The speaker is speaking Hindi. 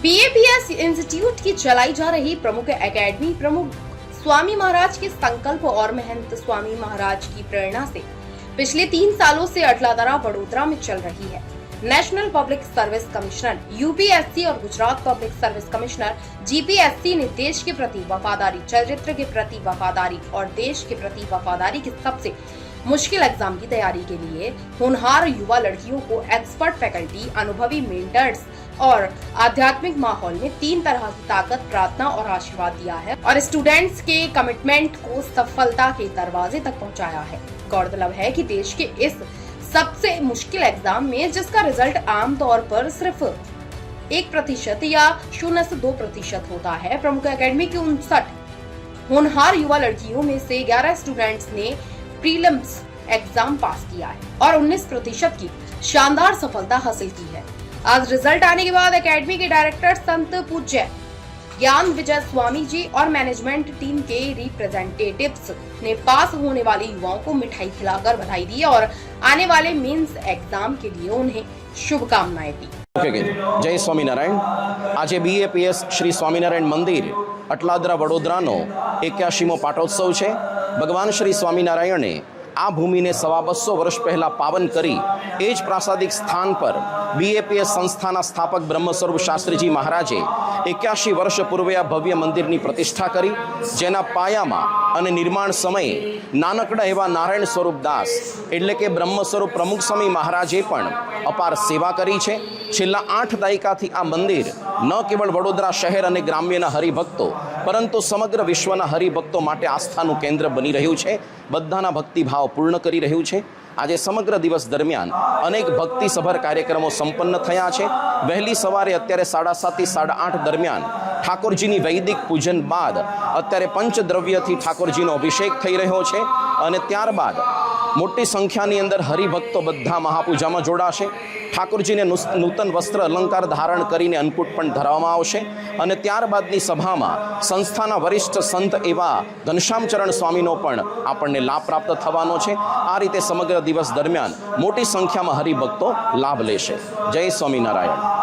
बीएपीएस इंस्टीट्यूट की चलाई जा रही प्रमुख एकेडमी प्रमुख स्वामी महाराज के संकल्प और महंत स्वामी महाराज की प्रेरणा से पिछले 3 सालों से अटलादरा वडोदरा में चल रही है। National public service commissioner UPSC और Gujarat public service commissioner GPSC ने देश के प्रति वफादारी, चरित्र के प्रति वफादारी और देश के प्रति वफादारी के सबसे मुश्किल एग्जाम की तैयारी के लिए होनहार युवा लड़कियों को एक्सपर्ट फैकल्टी, अनुभवी मेंटर्स और आध्यात्मिक माहौल में 3 तरह की ताकत, प्रार्थना और आशीर्वाद दिया है और स्टूडेंट्स के कमिटमेंट को सफलता के दरवाजे तक पहुंचाया है। गौरतलब है कि देश के इस सबसे मुश्किल एग्जाम में जिसका रिजल्ट आमतौर पर सिर्फ 1% या 0.2% होता है, प्रमुख एकेडमी की 59 होनहार युवा लड़कियों में से 11 स्टूडेंट्स ने प्रीलिम्स एग्जाम पास किया है और 19% की शानदार सफलता हासिल की है। आज रिजल्ट आने के बाद एकेडमी के डायरेक्टर संत पूज्य ज्ञान विजय स्वामी जी और मैनेजमेंट टीम के रिप्रेजेंटेटिव्स ने पास होने वाले युवाओं को मिठाई खिलाकर बधाई दी और आने वाले मेंस एग्जाम के लिए उन्हें शुभकामनाएं दी। जय स्वामीनारायण। आज बीएपीएस श्री स्वामीनारायण मंदिर अटलादरा वडोदरानो 81मो पाटोत्सव है। भगवान श्री स्वामीनारायणे आ भूमि ने 250 वर्ष पहला पावन करी एज प्रासादिक स्थान पर बीएपीएस संस्थाना स्थापक ब्रह्मस्वरूप शास्त्रीजी महाराजे 81 वर्ष पूर्वे आ भव्य मंदिर की प्रतिष्ठा करी, जेना पायामा अने निर्माण समये नानकड़ा एवा नारायण स्वरूप दास एटले के ब्रह्मस्वरूप प्रमुख स्वामी महाराजे पण अपार सेवा करी छे। छेल्ला 8 दायकाथी आ मंदिर न केवल वडोदरा शहर अने ग्राम्यना हरिभक्तो परंतु समग्र विश्वना हरिभक्तो माटे आस्थानुं केंद्र बनी रह्युं छे, बधाना भक्तिभाव पूर्ण करी रह्युं छे। आज समग्र दिवस दरमियान अनेक भक्तिसभर कार्यक्रमों संपन्न थया छे। वहेली सवारे अत्यारे 7:30 થી 8:30 दरमियान ठाकुरजीनी वैदिक पूजन बाद अत्यारे पंचद्रव्यथी ठाकुरजीनो अभिषेक थई रह्यो छे अने त्यारबाद मोटी संख्यानी अंदर हरिभक्तो बधा महापूजामां जोड़ाशे। ठाकुरजीने नूतन वस्त्र अलंकार धारण करीने अन्नकूट पण धराववामां आवशे अने त्यारबादनी सभामां संस्थाना वरिष्ठ संत एवा घनश्यामचरण स्वामीनो पण आपणने लाभ प्राप्त थवानो छे। आ रीते समग्र दिवस दरमियान मोटी संख्यामां हरिभक्तो लाभ लेशे। जय स्वामीनारायण।